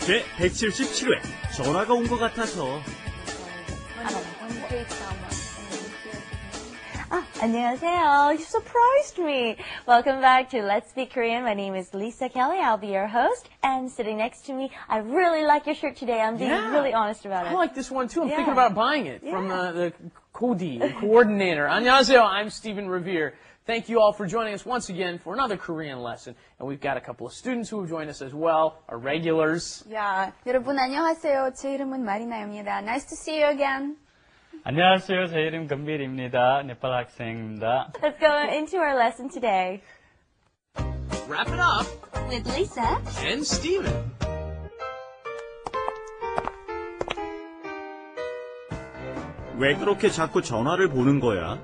제 177회 전화가 온 것 같아서. 안녕하세요. You surprised me. Welcome back to Let's Speak Korean. My name is Lisa Kelly. I'll be your host. And sitting next to me, I really like your shirt today. I'm being really honest about it. I like this one too. I'm thinking about buying it from the Cody, the coordinator. 안녕하세요. I'm Stephen Revere. Thank you all for joining us once again for another Korean lesson. And we've got a couple of students who have joined us as well, our regulars. 야, 여러분 안녕하세요. 제 이름은 마리나입니다. Nice to see you again. 안녕하세요. 제 이름 금빌입니다. 네팔 학생입니다. Let's go into our lesson today. Wrap it up. With Lisa. And Stephen. 왜 그렇게 자꾸 전화를 보는 거야?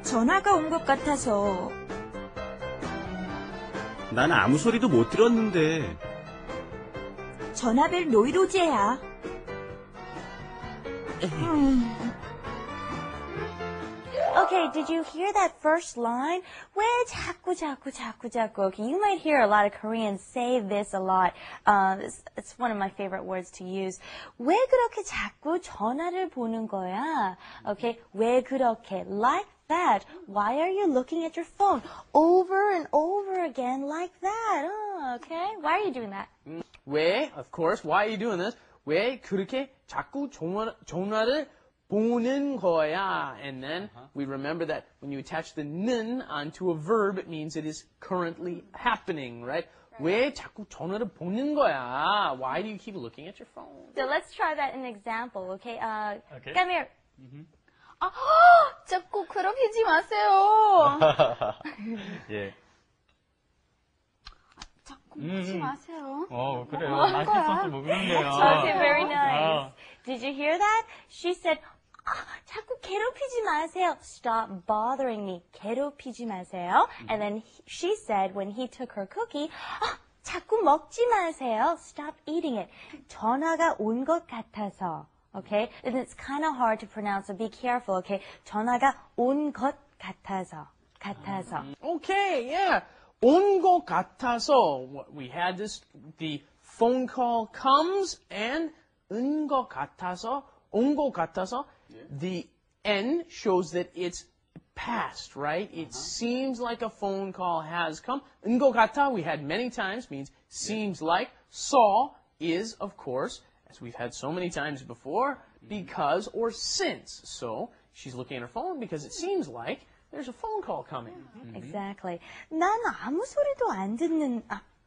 전화가 온 것 같아서. 난 아무 소리도 못 들었는데. 전화벨 노이로제야. Okay, did you hear that first line? 왜 자꾸. Okay, you might hear a lot of Koreans say this a lot. It's one of my favorite words to use. 왜 그렇게 자꾸 전화를 보는 거야? Okay, 왜 그렇게? Like that. Why are you looking at your phone over and over again like that? Oh, okay, why are you doing that? 왜, of course, why are you doing this? 왜 그렇게 자꾸 전화를 보는 거야? And then we remember that when you attach the 는 onto a verb, it means it is currently happening, right? 왜 자꾸 전화를 보는 거야? Why do you keep looking at your phone? So let's try that in an example, okay? Okay. Come here. 자꾸 괴롭히지 마세요. 예. 자꾸 먹지 마세요. 그래요. 맛있어서 먹는데요. Okay, very nice. Did you hear that? She said, 자꾸 괴롭히지 마세요. Stop bothering me. 괴롭히지 마세요. And then she said, when he took her cookie, 자꾸 먹지 마세요. Stop eating it. 전화가 온 것 같아서. Okay? And it's kind of hard to pronounce, so be careful, okay? 전화가 온 것 같아서. Okay, yeah. 온 것 같아서, we had this, the phone call comes, and 온 것 같아서, 온 것 같아서, the N shows that it's past, right? It seems like a phone call has come. 온 것 같아, we had many times, means seems like. saw is, of course, as we've had so many times before, because or since. So, she's looking at her phone because it seems like there's a phone call coming. Exactly. 난 아무 소리도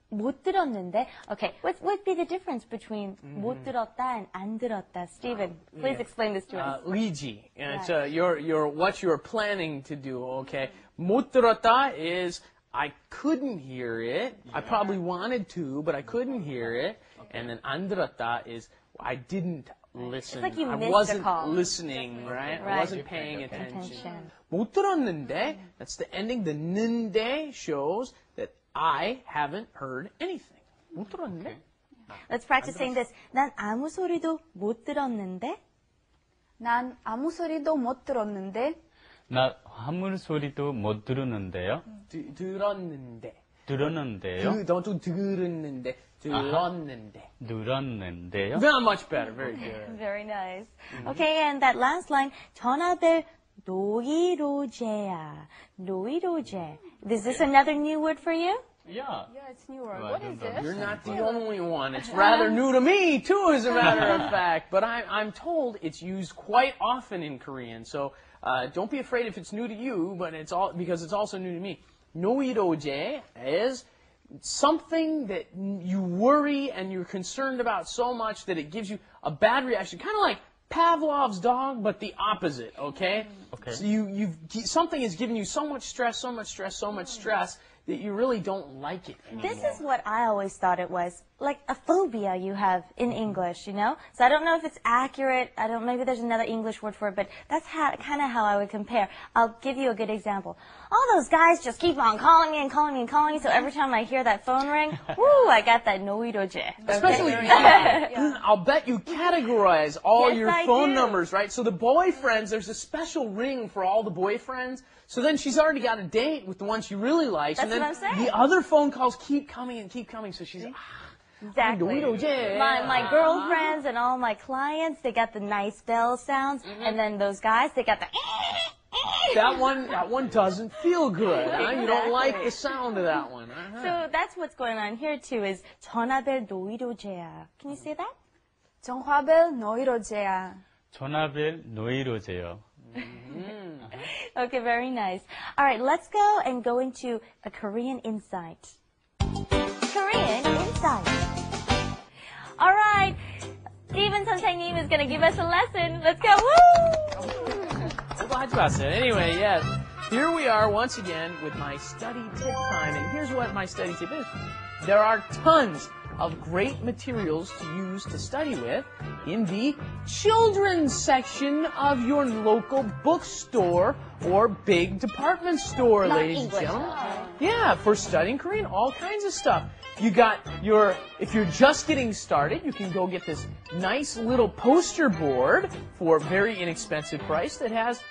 못 들었는데. Okay, what would be the difference between 못 들었다 and 안 들었다? Stephen, please explain this to us. 리지. It's your what you're planning to do, okay? 못 들었다 is I couldn't hear it. I probably wanted to, but I couldn't hear it. And then 안 들었다 is I didn't listen. It's like you I missed wasn't the call. listening, right? I wasn't paying attention. 못 들었는데, that's the ending. The 는데 shows that I haven't heard anything. 못 들었는데? Let's practice saying this. 난 아무 소리도 못 들었는데. 난 아무 소리도 못 들었는데. 나 아무 소리도 못 들었는데요. 들었는데. 들었는데요. 좀 들었는데. 들었는데요. Very much better. Very good. Very nice. Okay, and that last line. 전화벨 노이로제야. 노이로제. Is this another new word for you? Yeah. Yeah, it's new word. What is this? You're not the only one. It's rather new to me, too, as a matter of fact. But I'm told it's used quite often in Korean. So don't be afraid if it's new to you, but because it's also new to me. 노이로제 is something that you worry and you're concerned about so much that it gives you a bad reaction. Kind of like Pavlov's dog, but the opposite, okay? Okay. So something is giving you so much stress that you really don't like it anymore. This is what I always thought it was. Like a phobia you have in English, you know? So I don't know if it's accurate. Maybe there's another English word for it, but that's kind of how I would compare. I'll give you a good example. All those guys just keep on calling me, so every time I hear that phone ring, woo, I got that 노이로제. Especially, I'll bet you categorize all Yes, your I phone do. numbers, right? So the boyfriends, there's a special ring for all the boyfriends. So then she's already got a date with the one she really likes. That's and then what I'm saying. the other phone calls keep coming, so she's, Exactly. 노이로제. My girlfriends and all my clients, they got the nice bell sounds, and then those guys, they got the. That one doesn't feel good. Huh? You don't like the sound of that one. So that's what's going on here too. Is 전화벨 노이로제야. Can you say that? 정화벨 노이로제야. 전화벨 노이로제요. Okay, very nice. All right, let's go into a Korean insight. Korean insight. All right, Steven 선생님 is going to give us a lesson. Let's go. Woo! 하지 마세요. Anyway, yes. Here we are once again with my study tip time. And here's what my study tip is. There are tons of great materials to use to study with in the children's section of your local bookstore or big department store, ladies and gentlemen. Yeah, for studying Korean, all kinds of stuff. If you're just getting started, you can go get this nice little poster board for a very inexpensive price that has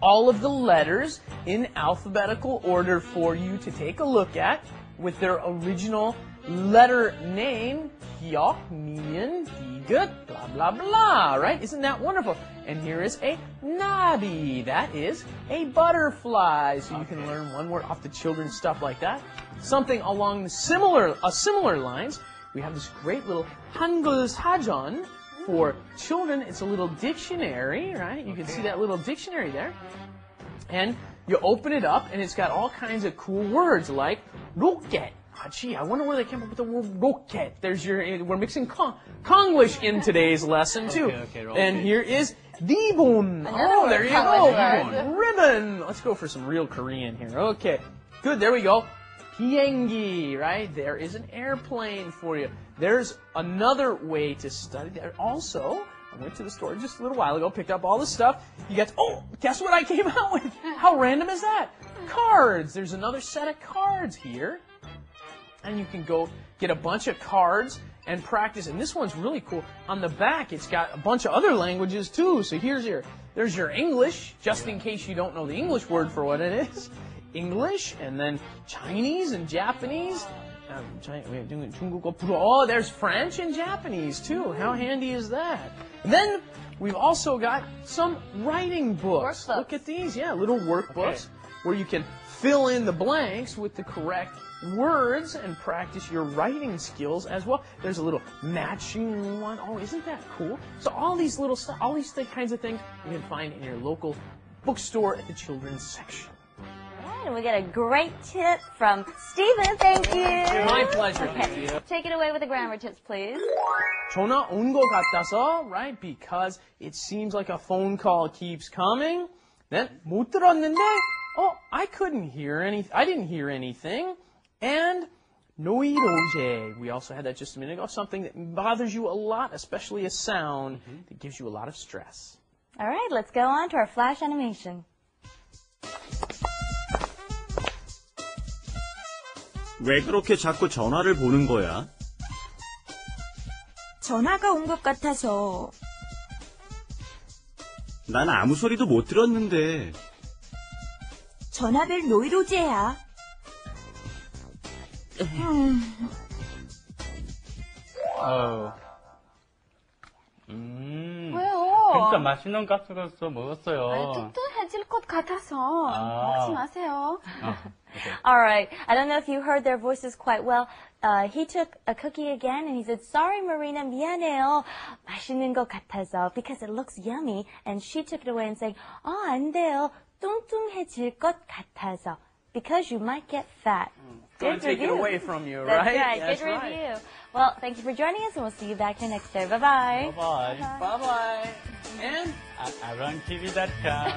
all of the letters in alphabetical order for you to take a look at with their original letter name, hyuk, mian, digut, blah, blah, blah, right? Isn't that wonderful? And here is a nabi. That is a butterfly. So you can learn one word off the children's stuff like that. Something along the similar lines. We have this great little Hangul Sajeon for children. It's a little dictionary, right? You can see that little dictionary there. And you open it up, and it's got all kinds of cool words like rocket. Gee, I wonder where they came up with the word rocket. We're mixing Konglish in today's lesson too. Okay, and here is Dibon. Oh, there you go. Dibon. Ribbon. Let's go for some real Korean here. Okay, good. There we go. Biengi, right? There is an airplane for you. There's another way to study there. Also, I went to the store just a little while ago, picked up all the stuff. Guess what I came out with? How random is that? Cards. There's another set of cards here. And you can go get a bunch of cards and practice. And this one's really cool. On the back, it's got a bunch of other languages too. So there's your English, just in case you don't know the English word for what it is. English, and then Chinese and Japanese. Oh, there's French and Japanese too. How handy is that? And then we've also got some writing books. Workbooks. Look at these, little workbooks where you can fill in the blanks with the correct words and practice your writing skills as well. There's a little matching one. Oh, isn't that cool? So all these little stuff, all these kinds of things you can find in your local bookstore at the children's section. And we get a great tip from Steven. Thank you. My pleasure. Okay. Take it away with the grammar tips, please. 전화 온 것 같아서, right? Because it seems like a phone call keeps coming. Then 못 들었는데, I couldn't hear anything. I didn't hear anything. And 노이로제. We also had that just a minute ago. Something that bothers you a lot, especially a sound that gives you a lot of stress. All right, let's go on to our flash animation. 왜 그렇게 자꾸 전화를 보는 거야? 전화가 온 것 같아서. 난 아무 소리도 못 들었는데. 전화벨 노이로제야. 왜요? 진짜 맛있는 가스로서 먹었어요. 뚱뚱해질 것 같아서 먹지 마세요. All right. I don't know if you heard their voices quite well. He took a cookie again and he said, "Sorry, Marina, 미안해요. 맛있는 것 같아서," because it looks yummy. And she took it away and saying, 안 돼요. 뚱뚱해질 것 같아서, because you might get fat. Going to take it away from you, That's right? right. That's Good right. review. Well, thank you for joining us, and we'll see you back here next day. Bye-bye. Bye-bye. Bye-bye. And aroundtv.com